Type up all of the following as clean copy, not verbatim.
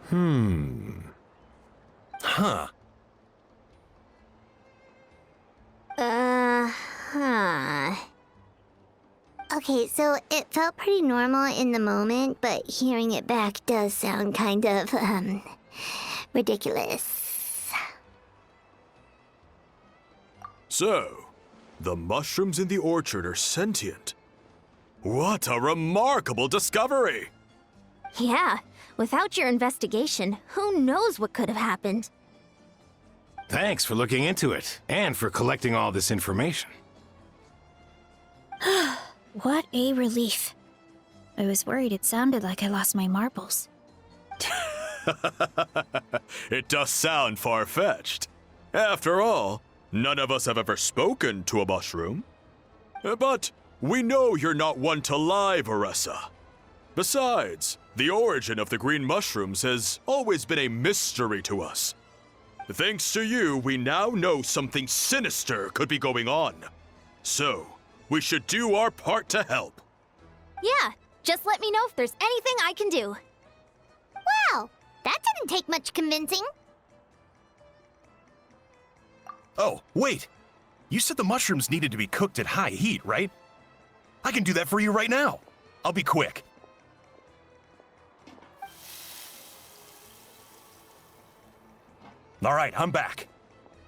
Huh. Okay, so it felt pretty normal in the moment, but hearing it back does sound kind of, ridiculous. So, the mushrooms in the orchard are sentient. What a remarkable discovery! Yeah, without your investigation, who knows what could have happened? Thanks for looking into it, and for collecting all this information. What a relief. I was worried it sounded like I lost my marbles. It does sound far-fetched. After all, none of us have ever spoken to a mushroom. But we know you're not one to lie, Varessa. Besides, the origin of the green mushrooms has always been a mystery to us. Thanks to you, we now know something sinister could be going on. So, we should do our part to help. Yeah, just let me know if there's anything I can do. Wow, that didn't take much convincing. Oh, wait! You said the mushrooms needed to be cooked at high heat, right? I can do that for you right now. I'll be quick. All right, I'm back.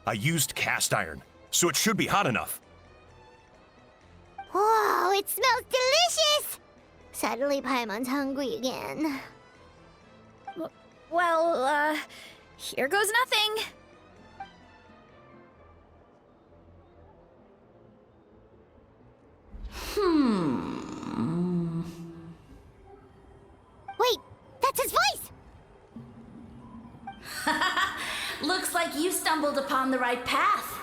I used cast iron, so it should be hot enough. Whoa, it smells delicious! Suddenly Paimon's hungry again. Well, here goes nothing. Wait, that's his voice! Looks like you stumbled upon the right path.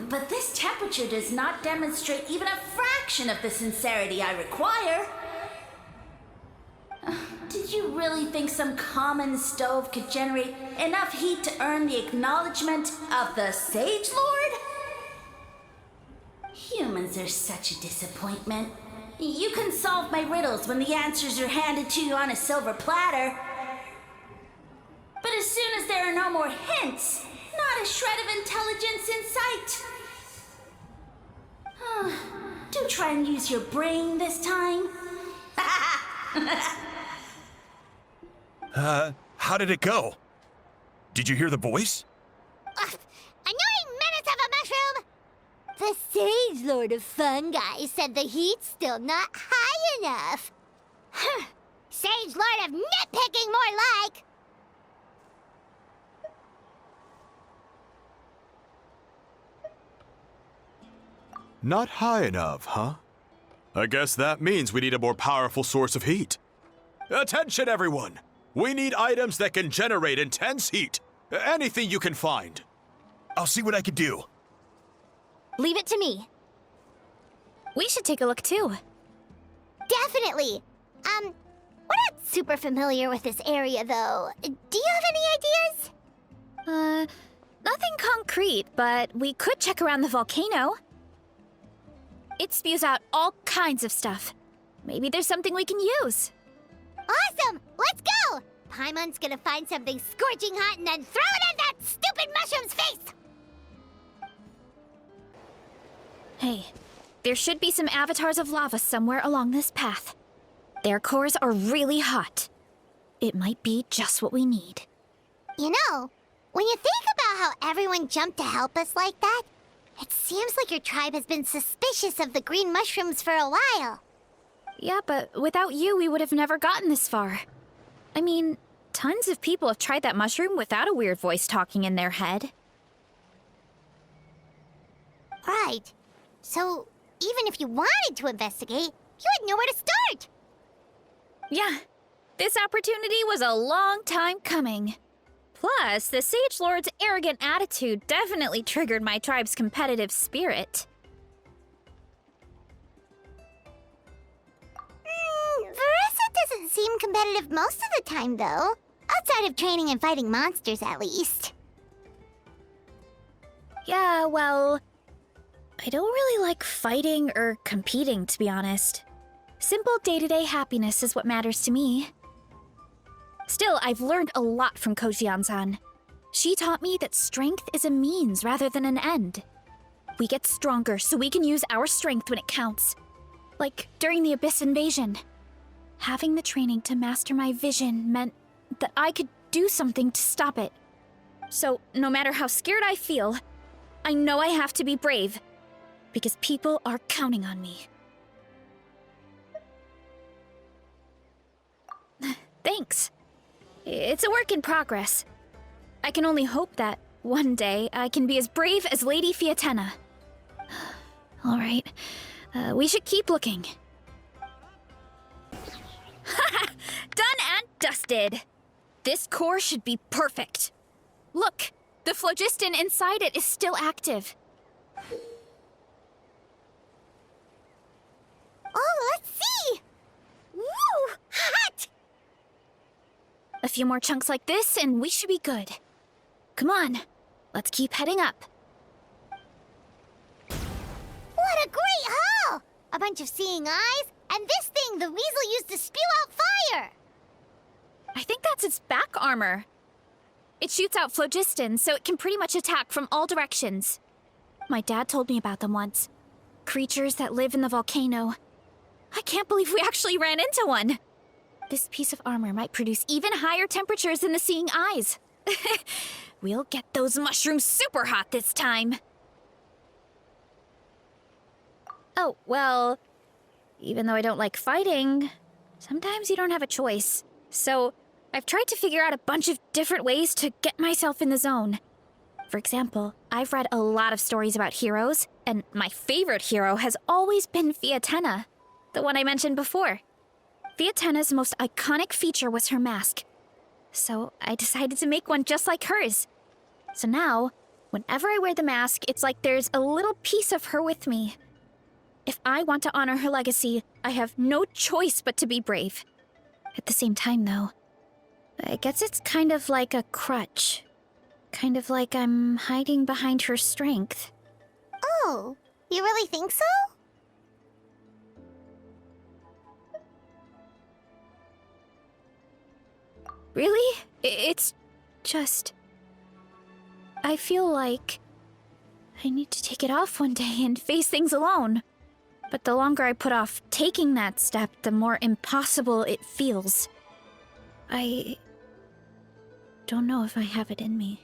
But this temperature does not demonstrate even a fraction of the sincerity I require. Did you really think some common stove could generate enough heat to earn the acknowledgement of the Sage Lord? Humans are such a disappointment. You can solve my riddles when the answers are handed to you on a silver platter. But as soon as there are no more hints, not a shred of intelligence in sight. Do try and use your brain this time. How did it go? Did you hear the voice? Annoying menace of a mushroom! The Sage Lord of Fungi said the heat's still not high enough. Sage Lord of Nitpicking, more like! Not high enough, huh? I guess that means we need a more powerful source of heat. Attention, everyone! We need items that can generate intense heat. Anything you can find. I'll see what I can do. Leave it to me. We should take a look too. Definitely! We're not super familiar with this area, though. Do you have any ideas? Nothing concrete, but we could check around the volcano. It spews out all kinds of stuff. Maybe there's something we can use. Awesome! Let's go! Paimon's gonna find something scorching hot and then throw it in that stupid mushroom's face! Hey, there should be some avatars of lava somewhere along this path. Their cores are really hot. It might be just what we need. You know, when you think about how everyone jumped to help us like that, it seems like your tribe has been suspicious of the green mushrooms for a while. Yeah, but without you, we would have never gotten this far. I mean, tons of people have tried that mushroom without a weird voice talking in their head. Right. So, even if you wanted to investigate, you had nowhere to start. Yeah, this opportunity was a long time coming. Plus, the Sage Lord's arrogant attitude definitely triggered my tribe's competitive spirit. Varessa doesn't seem competitive most of the time, though. Outside of training and fighting monsters, at least. Yeah, well, I don't really like fighting or competing, to be honest. Simple day-to-day happiness is what matters to me. Still, I've learned a lot from Kojian-san. She taught me that strength is a means rather than an end. We get stronger so we can use our strength when it counts. Like during the Abyss invasion. Having the training to master my vision meant that I could do something to stop it. So, no matter how scared I feel, I know I have to be brave. Because people are counting on me. Thanks. It's a work in progress. I can only hope that one day I can be as brave as Lady Fiatenna. All right, we should keep looking. Done and dusted. This core should be perfect. Look, the phlogiston inside it is still active. Oh, let's see! Woo! Hot! A few more chunks like this and we should be good. Come on, let's keep heading up. What a great haul! A bunch of seeing eyes, and this thing the weasel used to spew out fire! I think that's its back armor. It shoots out phlogiston, so it can pretty much attack from all directions. My dad told me about them once. Creatures that live in the volcano. I can't believe we actually ran into one! This piece of armor might produce even higher temperatures than the seeing eyes. We'll get those mushrooms super hot this time. Oh, well, even though I don't like fighting, sometimes you don't have a choice. So, I've tried to figure out a bunch of different ways to get myself in the zone. For example, I've read a lot of stories about heroes, and my favorite hero has always been Fiatenna, the one I mentioned before. Fiatenna's most iconic feature was her mask. So I decided to make one just like hers. So now, whenever I wear the mask, it's like there's a little piece of her with me. If I want to honor her legacy, I have no choice but to be brave. At the same time, though, I guess it's kind of like a crutch. Kind of like I'm hiding behind her strength. Oh, you really think so? Really? It's just... I feel like I need to take it off one day and face things alone. But the longer I put off taking that step, the more impossible it feels. I don't know if I have it in me.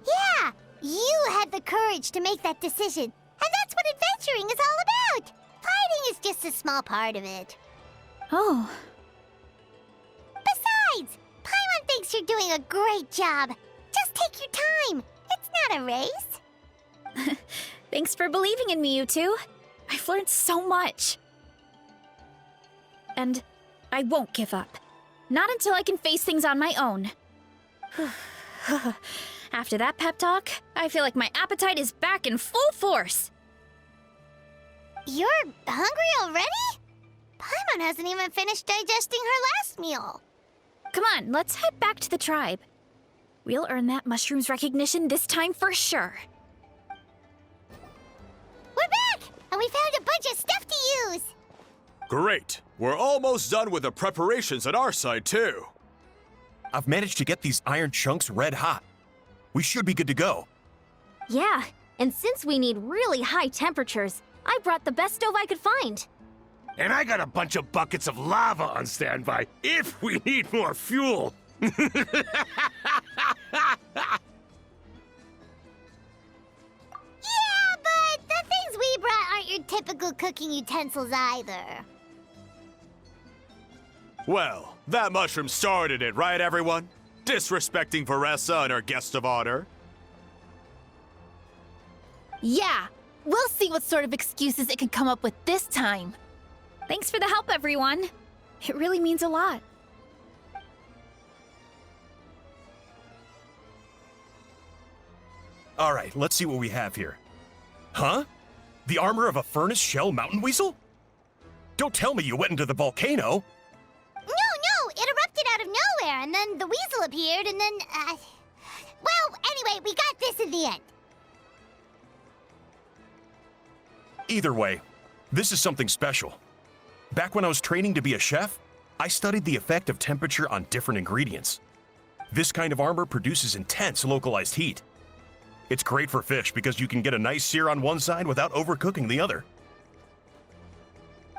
Yeah, you had the courage to make that decision. And that's what adventuring is all about. Fighting is just a small part of it. Oh, Besides, Paimon thinks you're doing a great job. Just take your time. It's not a race. thanks for believing in me, you two. I've learned so much. And I won't give up. Not until I can face things on my own. After that pep talk, I feel like my appetite is back in full force. You're hungry already? Paimon hasn't even finished digesting her last meal. Come on, let's head back to the tribe. We'll earn that mushroom's recognition this time for sure. We're back! And we found a bunch of stuff to use! Great. We're almost done with the preparations on our side, too. I've managed to get these iron chunks red hot. We should be good to go. Yeah, and since we need really high temperatures, I brought the best stove I could find. And I got a bunch of buckets of lava on standby if we need more fuel. Yeah, but the things we brought aren't your typical cooking utensils either. Well, that mushroom started it, right, everyone? Disrespecting Veressa and her guest of honor. Yeah, we'll see what sort of excuses it can come up with this time. Thanks for the help, everyone. It really means a lot. All right, let's see what we have here. Huh? The armor of a furnace shell mountain weasel? Don't tell me you went into the volcano. No, it erupted out of nowhere, and then the weasel appeared, and then, well, anyway, we got this in the end. Either way, this is something special. Back when I was training to be a chef, I studied the effect of temperature on different ingredients. This kind of armor produces intense localized heat. It's great for fish because you can get a nice sear on one side without overcooking the other.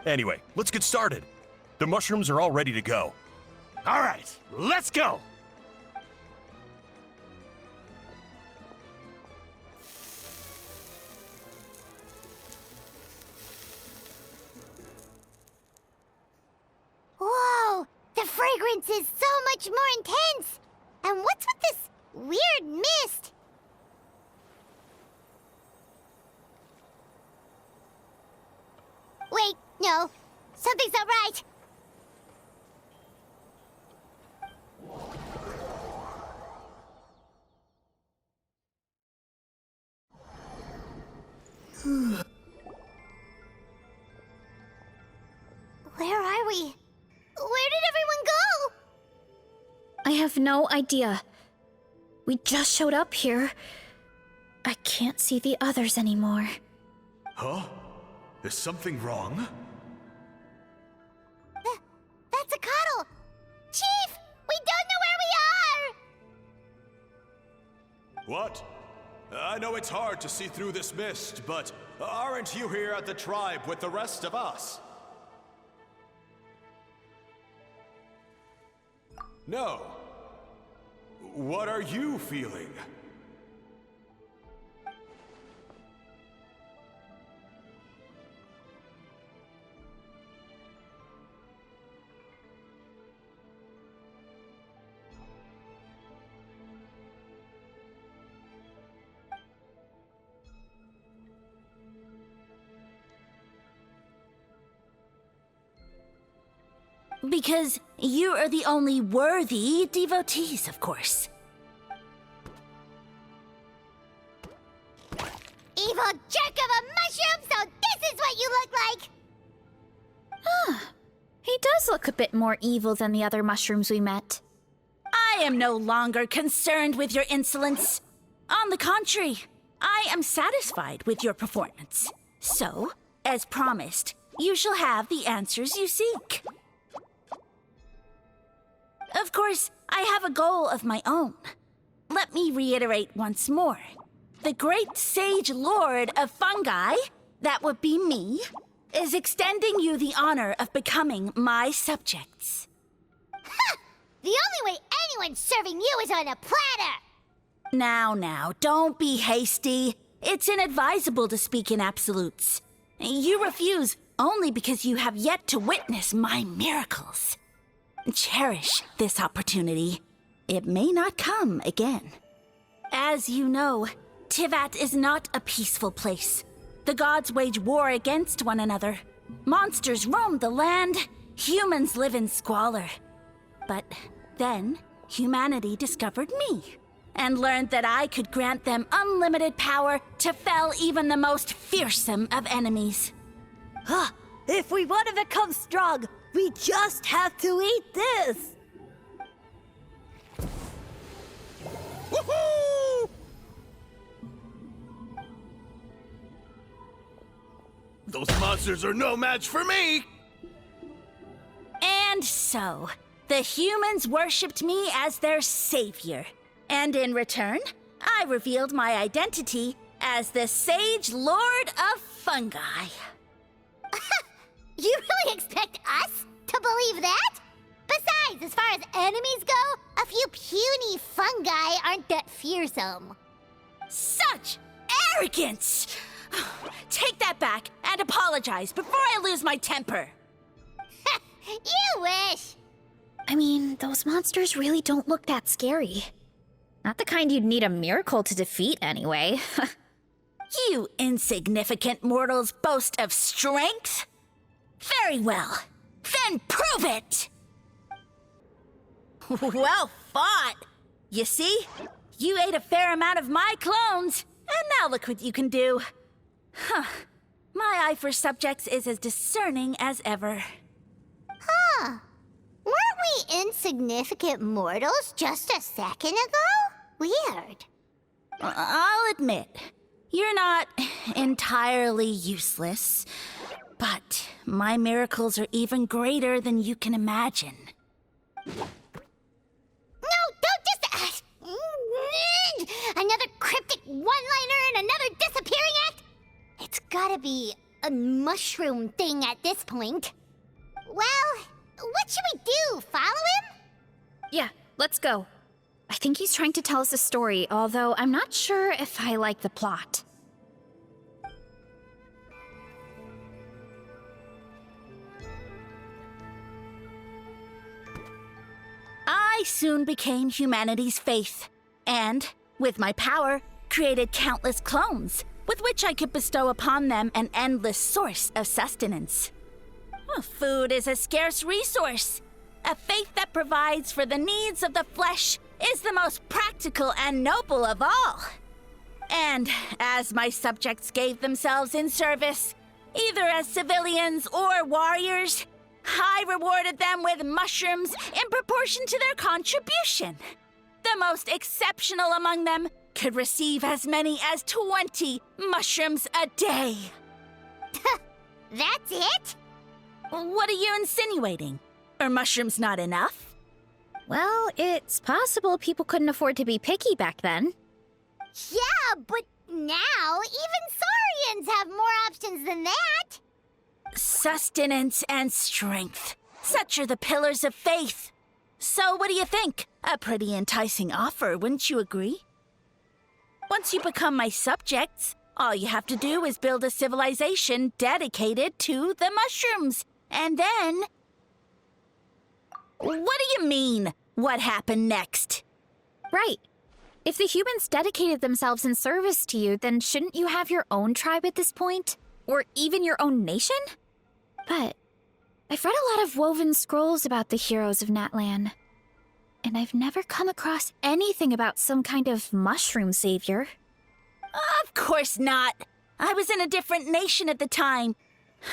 Anyway, let's get started. The mushrooms are all ready to go. All right, let's go! Whoa! The fragrance is so much more intense! And what's with this weird mist? Wait, no. Something's not right. Where are we? Where did everyone go? I have no idea. We just showed up here. I can't see the others anymore. Huh? Is something wrong? That's a cuddle! Chief! We don't know where we are! What? I know it's hard to see through this mist, but aren't you here at the tribe with the rest of us? No. What are you feeling? Because you are the only worthy devotees, of course. Evil jerk of a mushroom, so this is what you look like! He does look a bit more evil than the other mushrooms we met. I am no longer concerned with your insolence. On the contrary, I am satisfied with your performance. So, as promised, you shall have the answers you seek. Of course, I have a goal of my own. Let me reiterate once more. The great sage lord of fungi, that would be me, is extending you the honor of becoming my subjects. Ha! The only way anyone's serving you is on a platter! Now, don't be hasty. It's inadvisable to speak in absolutes. You refuse only because you have yet to witness my miracles. Cherish this opportunity. It may not come again. As you know, Tivat is not a peaceful place. The gods wage war against one another. Monsters roam the land. Humans live in squalor. But then, humanity discovered me and learned that I could grant them unlimited power to fell even the most fearsome of enemies. If we want to become strong, we just have to eat this! Woohoo! Those monsters are no match for me! And so, the humans worshipped me as their savior. And in return, I revealed my identity as the Sage Lord of Fungi. You really expect us to believe that? Besides, as far as enemies go, a few puny fungi aren't that fearsome. Such arrogance! Take that back and apologize before I lose my temper. You wish! I mean, those monsters really don't look that scary. Not the kind you'd need a miracle to defeat, anyway. You insignificant mortals boast of strength? Very well. Then prove it! Well fought! You see? You ate a fair amount of my clones, and now look what you can do. Huh. My eye for subjects is as discerning as ever. Huh. Weren't we insignificant mortals just a second ago? Weird. I'll admit, You're not entirely useless, but my miracles are even greater than you can imagine. No, don't just... another cryptic one-liner and another disappearing act? It's gotta be a mushroom thing at this point. Well, what should we do? Follow him? Yeah, let's go. I think he's trying to tell us a story, although I'm not sure if I like the plot. I soon became humanity's faith, and, with my power, created countless clones, with which I could bestow upon them an endless source of sustenance. Food is a scarce resource. A faith that provides for the needs of the flesh is the most practical and noble of all. And as my subjects gave themselves in service, either as civilians or warriors, I rewarded them with mushrooms in proportion to their contribution. The most exceptional among them could receive as many as 20 mushrooms a day. That's it? What are you insinuating? Are mushrooms not enough? Well, it's possible people couldn't afford to be picky back then. Yeah, but now even Saurians have more options than that. Sustenance and strength. Such are the pillars of faith. So what do you think? A pretty enticing offer, wouldn't you agree? Once you become my subjects, all you have to do is build a civilization dedicated to the mushrooms. And then... What do you mean, what happened next? Right. If the humans dedicated themselves in service to you, then shouldn't you have your own tribe at this point? Or even your own nation? But I've read a lot of woven scrolls about the heroes of Natlan, and I've never come across anything about some kind of mushroom savior. Of course not. I was in a different nation at the time.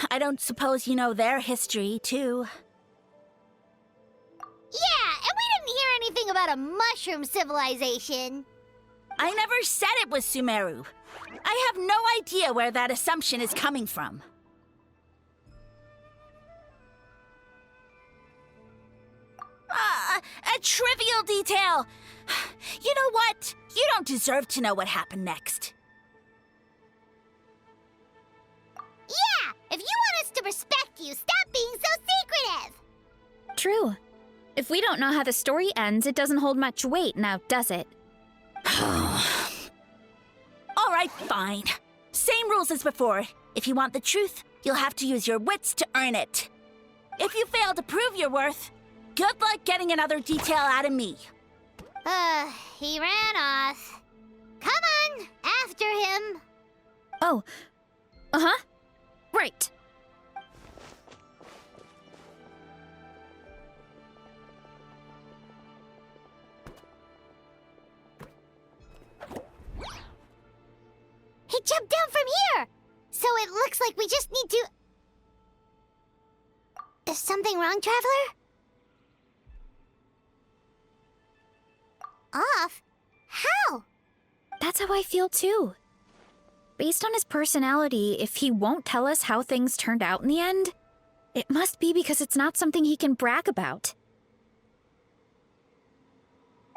I don't suppose you know their history, too. Yeah, and we didn't hear anything about a mushroom civilization. I never said it was Sumeru. I have no idea where that assumption is coming from. A trivial detail. You know what? You don't deserve to know what happened next. Yeah, if you want us to respect you, stop being so secretive. True. If we don't know how the story ends, it doesn't hold much weight now, does it? All right, fine. Same rules as before. If you want the truth, you'll have to use your wits to earn it. If you fail to prove your worth, good luck getting another detail out of me. He ran off. Come on, after him. Oh. Uh-huh. Right. He jumped down from here! So it looks like we just need to... Is something wrong, Traveler? Off? How? That's how I feel too. Based on his personality, if he won't tell us how things turned out in the end, it must be because it's not something he can brag about.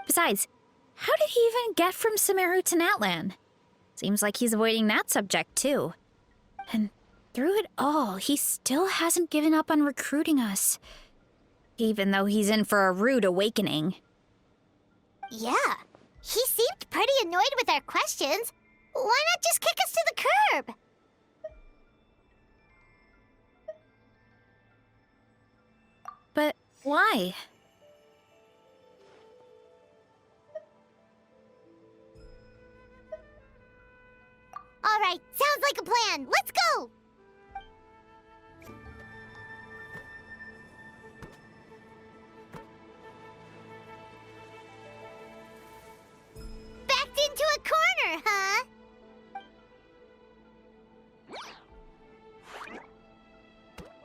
Besides, how did he even get from Sumeru to Natlan? Seems like he's avoiding that subject too. And through it all, he still hasn't given up on recruiting us. Even though he's in for a rude awakening. Yeah, he seemed pretty annoyed with our questions. Why not just kick us to the curb? But why? All right, sounds like a plan. Let's go! Backed into a corner, huh?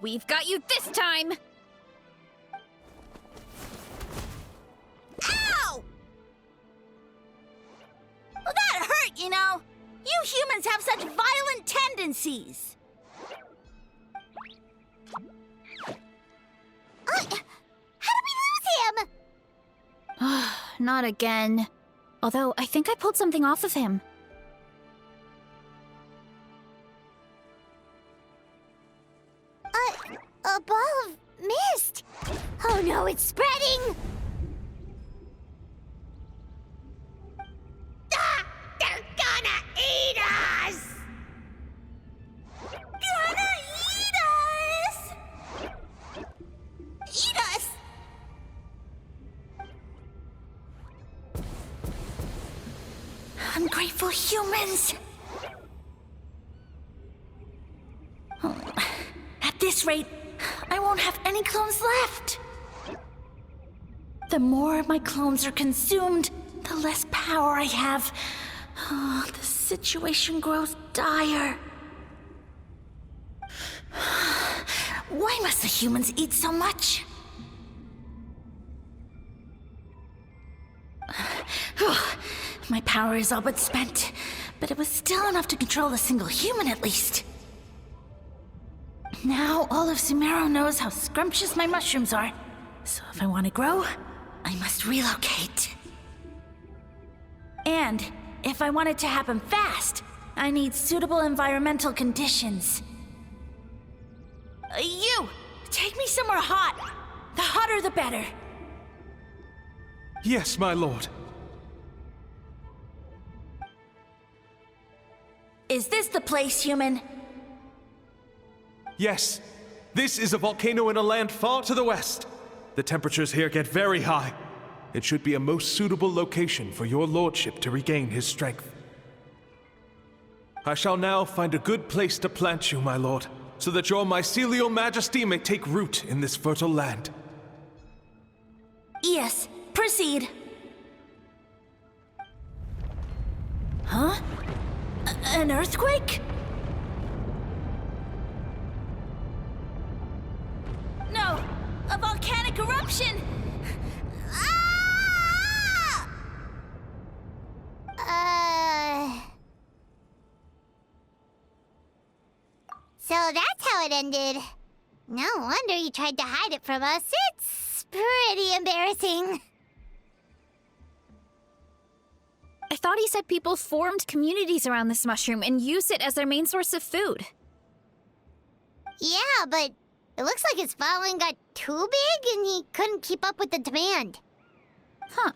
We've got you this time! Ow! Well, that hurt, you know. You humans have such violent tendencies! How did we lose him? Not again. Although, I think I pulled something off of him. A ball of mist. Oh no, it's spreading! Ah! They're gonna eat us! Gonna eat us! Eat us! Ungrateful humans! At this rate, I won't have any clones left. The more my clones are consumed, the less power I have. Oh, the situation grows dire. Why must the humans eat so much? My power is all but spent, but it was still enough to control a single human at least. Now all of Sumeru knows how scrumptious my mushrooms are, so if I want to grow, I must relocate. And if I want it to happen fast, I need suitable environmental conditions. You! Take me somewhere hot! The hotter the better! Yes, my lord. Is this the place, human? Yes, this is a volcano in a land far to the west. The temperatures here get very high. It should be a most suitable location for your lordship to regain his strength. I shall now find a good place to plant you, my lord, so that your mycelial majesty may take root in this fertile land. Yes, proceed. Huh? An earthquake? No! A volcanic eruption! Ah! So that's how it ended. No wonder you tried to hide it from us. It's pretty embarrassing. I thought he said people formed communities around this mushroom and used it as their main source of food. Yeah, but it looks like his following got too big and he couldn't keep up with the demand. Huh.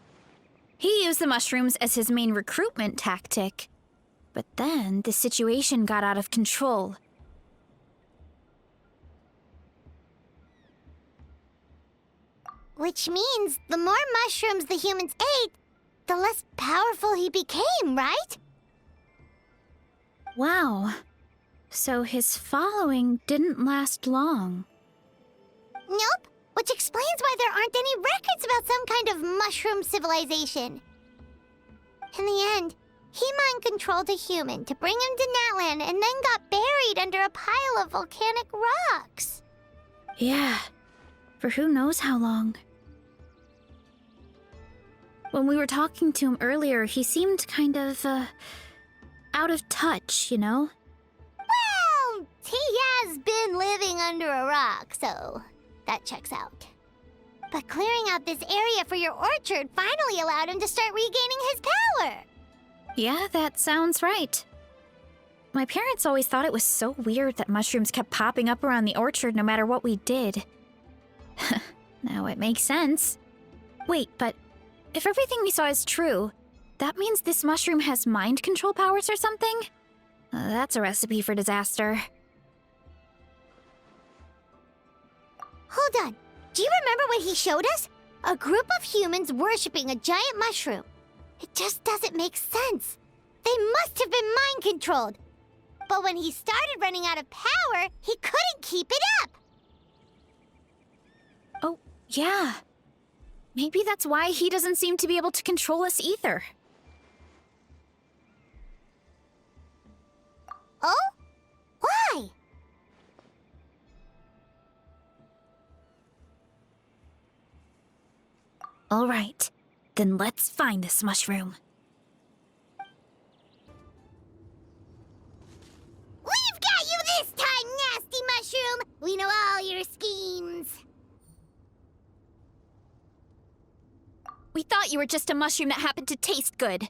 He used the mushrooms as his main recruitment tactic. But then the situation got out of control. Which means the more mushrooms the humans ate, the less powerful he became, right? Wow. So his following didn't last long. Nope. Which explains why there aren't any records about some kind of mushroom civilization. In the end, he mind-controlled a human to bring him to Natlan and then got buried under a pile of volcanic rocks. Yeah. For who knows how long. When we were talking to him earlier, he seemed kind of, out of touch, you know? Well, he has been living under a rock, so that checks out. But clearing out this area for your orchard finally allowed him to start regaining his power. Yeah, that sounds right. My parents always thought it was so weird that mushrooms kept popping up around the orchard no matter what we did. Now it makes sense. Wait, but if everything we saw is true, that means this mushroom has mind control powers or something? That's a recipe for disaster. Hold on. Do you remember what he showed us? A group of humans worshipping a giant mushroom. It just doesn't make sense. They must have been mind-controlled. But when he started running out of power, he couldn't keep it up. Oh, yeah. Maybe that's why he doesn't seem to be able to control us either. Oh? Why? All right, then let's find this mushroom. We know all your schemes. We thought you were just a mushroom that happened to taste good.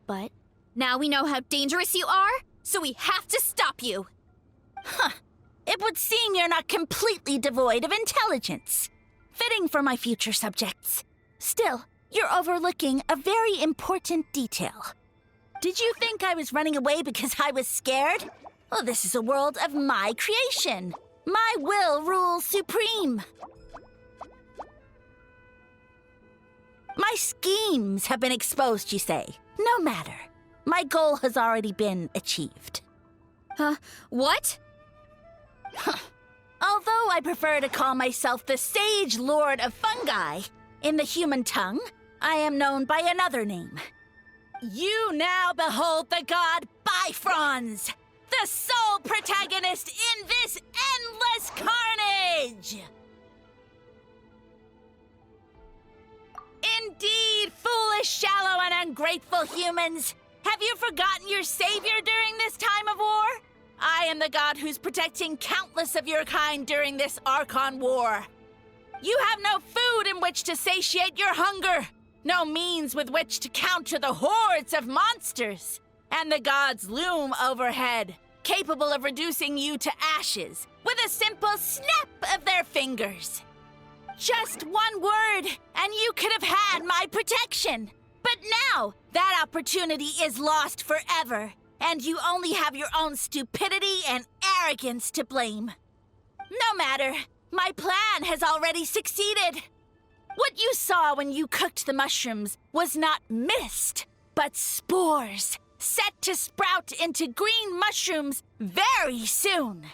But now we know how dangerous you are, so we have to stop you. It would seem you're not completely devoid of intelligence. Fitting for my future subjects. Still, you're overlooking a very important detail. Did you think I was running away because I was scared? Well, this is a world of my creation. My will rules supreme. My schemes have been exposed, you say. No matter. My goal has already been achieved. What? Although I prefer to call myself the Sage Lord of Fungi, in the human tongue, I am known by another name. You now behold the god Bifrons, the sole protagonist in this endless carnage! Indeed, foolish, shallow, and ungrateful humans! Have you forgotten your savior during this time of war? I am the god who's protecting countless of your kind during this Archon War. You have no food in which to satiate your hunger, no means with which to counter the hordes of monsters, and the gods loom overhead, capable of reducing you to ashes with a simple snap of their fingers. Just one word, and you could have had my protection. But now, that opportunity is lost forever, and you only have your own stupidity and arrogance to blame. No matter, my plan has already succeeded. What you saw when you cooked the mushrooms was not mist, but spores, set to sprout into green mushrooms very soon.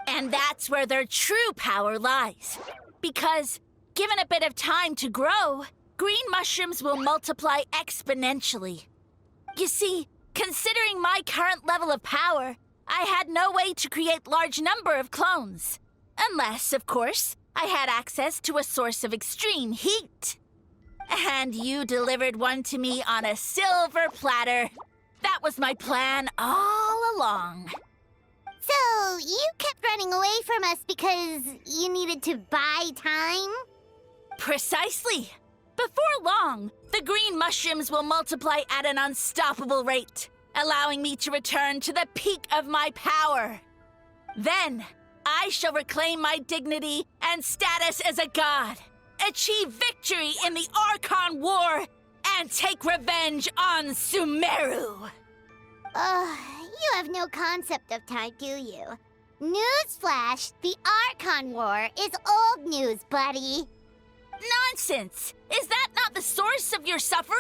And that's where their true power lies. Because, given a bit of time to grow, green mushrooms will multiply exponentially. You see, considering my current level of power, I had no way to create large number of clones. Unless, of course, I had access to a source of extreme heat. And you delivered one to me on a silver platter. That was my plan all along. So, you kept running away from us because you needed to buy time? Precisely. Before long, the green mushrooms will multiply at an unstoppable rate, allowing me to return to the peak of my power. Then, I shall reclaim my dignity and status as a god, achieve victory in the Archon War, and take revenge on Sumeru. You have no concept of time, do you? Newsflash, the Archon War is old news, buddy. Nonsense! Is that not the source of your suffering?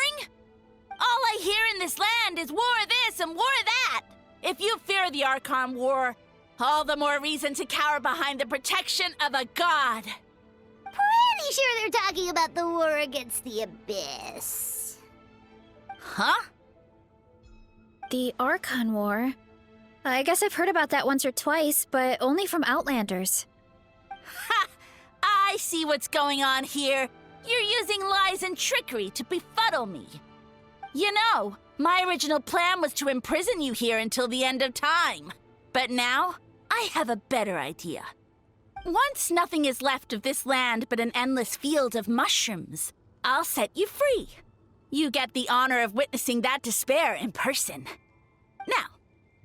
All I hear in this land is war this and war that. If you fear the Archon War, all the more reason to cower behind the protection of a god. Pretty sure they're talking about the war against the Abyss. Huh? The Archon War? I guess I've heard about that once or twice, but only from Outlanders. Ha! I see what's going on here. You're using lies and trickery to befuddle me. You know, my original plan was to imprison you here until the end of time. But now, I have a better idea. Once nothing is left of this land but an endless field of mushrooms, I'll set you free. You get the honor of witnessing that despair in person. Now,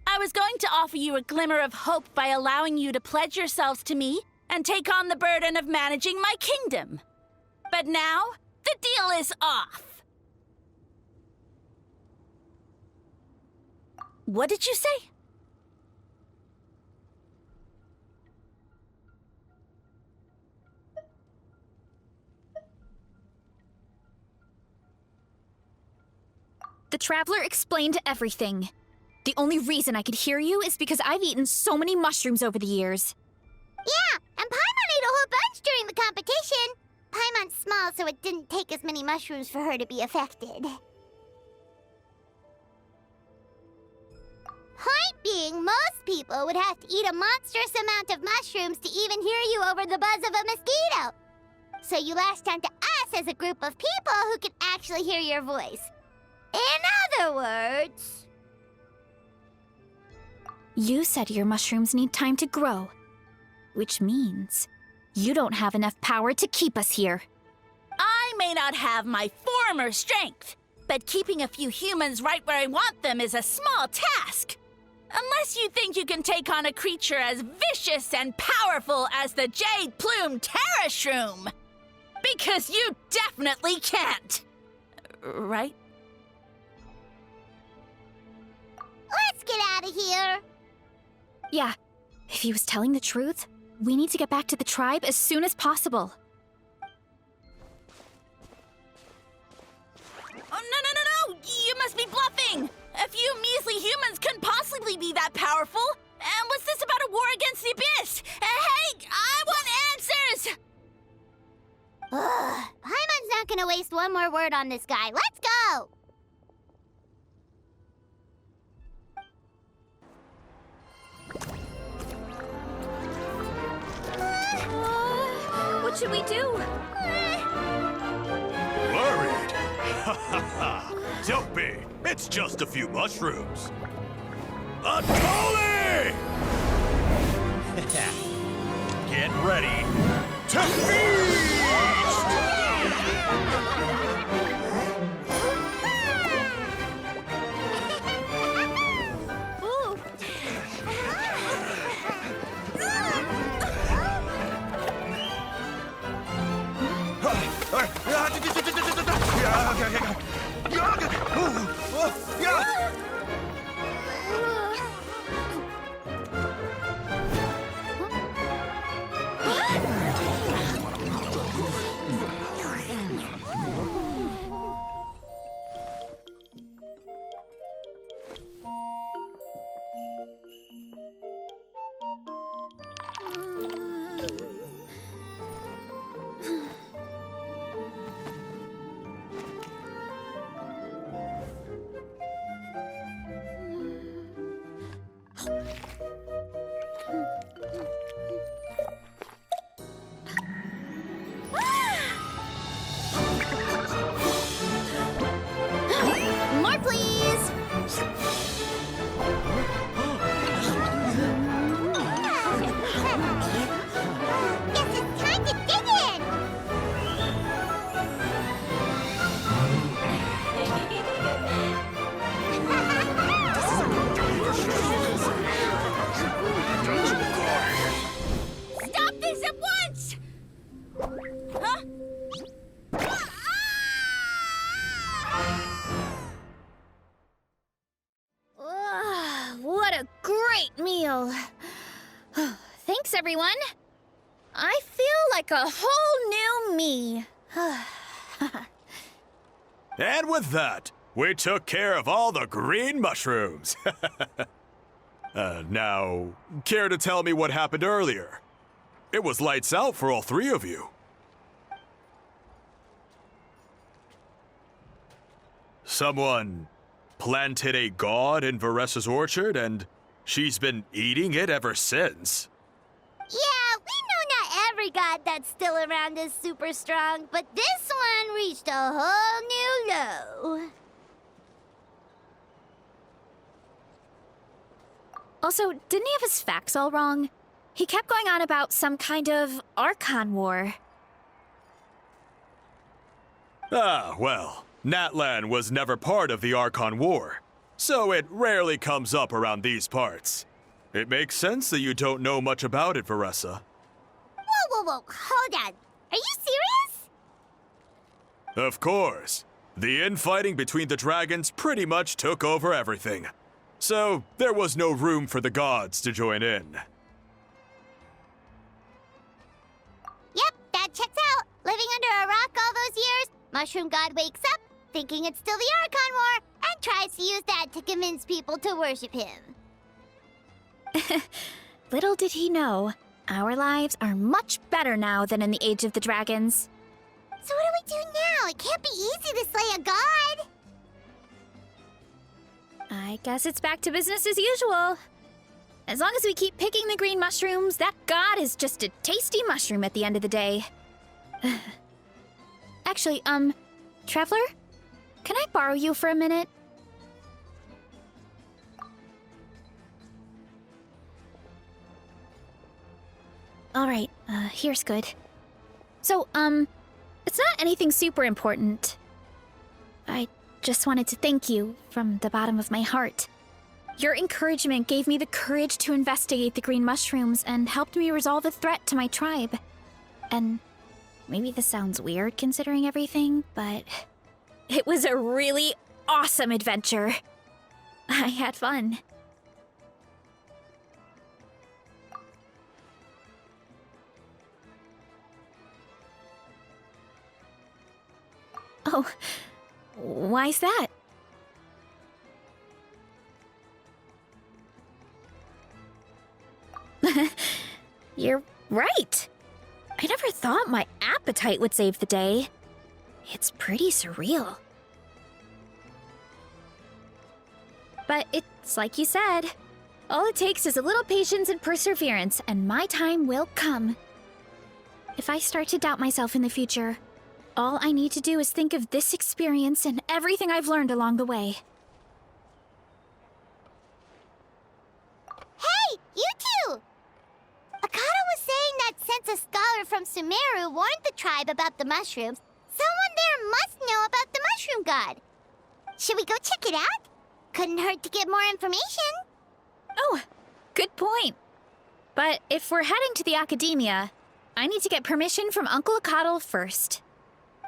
I was going to offer you a glimmer of hope by allowing you to pledge yourselves to me and take on the burden of managing my kingdom. But now, the deal is off. What did you say? The Traveler explained everything. The only reason I could hear you is because I've eaten so many mushrooms over the years. Yeah, and Paimon ate a whole bunch during the competition. Paimon's small, so it didn't take as many mushrooms for her to be affected. Point being, most people would have to eat a monstrous amount of mushrooms to even hear you over the buzz of a mosquito. So you latched onto us as a group of people who can actually hear your voice. In other words... You said your mushrooms need time to grow. Which means you don't have enough power to keep us here. I may not have my former strength, but keeping a few humans right where I want them is a small task. Unless you think you can take on a creature as vicious and powerful as the Jade Plume Terra Shroom. Because you definitely can't. Right? Let's get out of here. Yeah, if he was telling the truth, we need to get back to the tribe as soon as possible. Oh, no! You must be bluffing! A few measly humans couldn't possibly be that powerful! And what's this about a war against the Abyss? Hey, I want answers! Paimon's not gonna waste one more word on this guy. Let's go! What should we do? Worried? Ha ha ha! Don't be! It's just a few mushrooms! A Tully! Get ready to feast! More, please! Guess it's time to dig in! Stop this at once! Huh? What a great meal! Thanks, everyone. I feel like a whole new me. And with that, we took care of all the green mushrooms. Now, care to tell me what happened earlier? It was lights out for all three of you. Someone planted a god in Varessa's orchard, and she's been eating it ever since. Yeah, we know not every god that's still around is super strong, but this one reached a whole new low. Also, didn't he have his facts all wrong? He kept going on about some kind of Archon war. Ah, well, Natlan was never part of the Archon War, so it rarely comes up around these parts. It makes sense that you don't know much about it, Varessa. Whoa, hold on. Are you serious? Of course. The infighting between the dragons pretty much took over everything. So, there was no room for the gods to join in. Yep, that checks out. Living under a rock all those years, Mushroom God wakes up, thinking it's still the Archon War, and tries to use that to convince people to worship him. Little did he know, our lives are much better now than in the Age of the Dragons. So what do we do now? It can't be easy to slay a god. I guess it's back to business as usual. As long as we keep picking the green mushrooms, that god is just a tasty mushroom at the end of the day. Actually, Traveler? Can I borrow you for a minute? Alright, here's good. So, it's not anything super important. I just wanted to thank you from the bottom of my heart. Your encouragement gave me the courage to investigate the green mushrooms and helped me resolve a threat to my tribe. And maybe this sounds weird considering everything, but it was a really awesome adventure. I had fun. Oh, why's that? You're right. I never thought my appetite would save the day. It's pretty surreal. But it's like you said. All it takes is a little patience and perseverance, and my time will come. If I start to doubt myself in the future, all I need to do is think of this experience and everything I've learned along the way. Hey, you two! Akata was saying that since a scholar from Sumeru warned the tribe about the mushrooms, someone there must know about the mushroom god. Should we go check it out? Couldn't hurt to get more information. Oh, good point. But if we're heading to the academia, I need to get permission from Uncle Akatl first.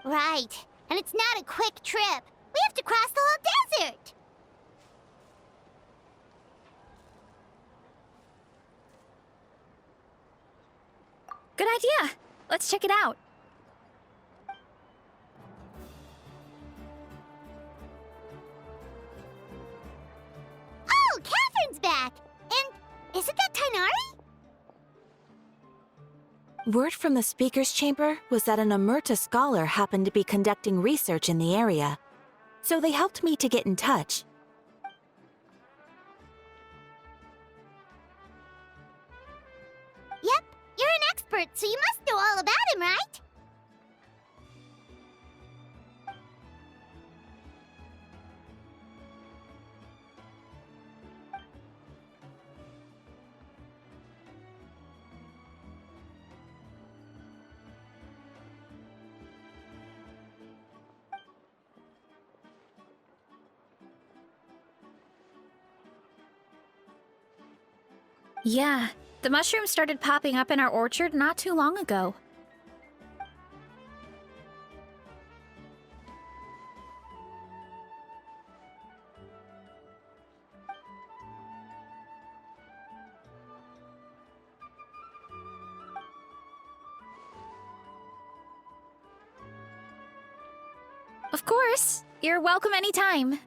Right. And it's not a quick trip. We have to cross the whole desert. Good idea. Let's check it out. Oh, Catherine's back! And isn't that Tainari? Word from the speaker's chamber was that an Amurta scholar happened to be conducting research in the area, so they helped me to get in touch. Yep, you're an expert, so you must know all about him, right? Yeah, the mushrooms started popping up in our orchard not too long ago. Of course, you're welcome anytime.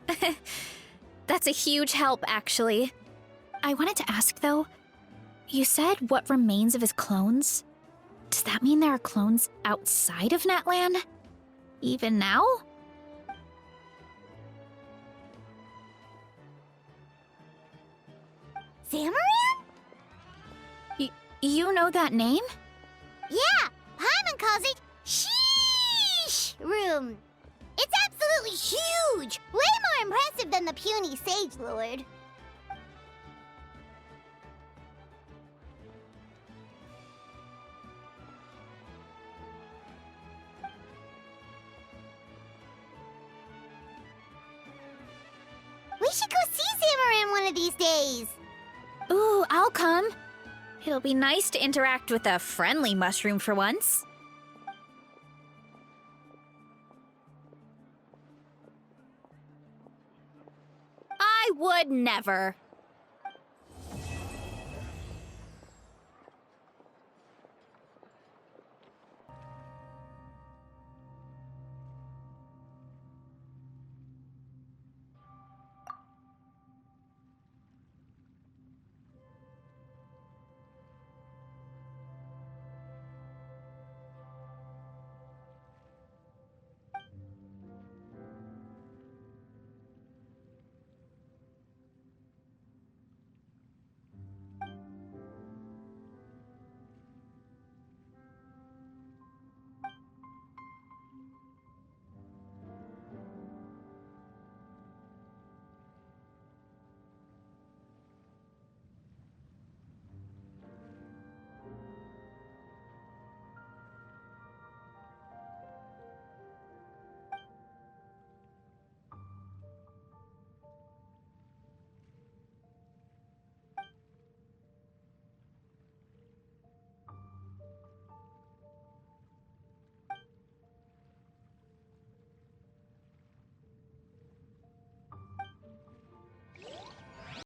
That's a huge help, actually. I wanted to ask, though, you said what remains of his clones? Does that mean there are clones outside of Natlan? Even now? Zamaran? You know that name? Yeah, Paimon calls it Sheesh Room. It's absolutely huge! Way more impressive than the puny Sage Lord. We should go see Zamaran one of these days. Ooh, I'll come. It'll be nice to interact with a friendly mushroom for once. I would never.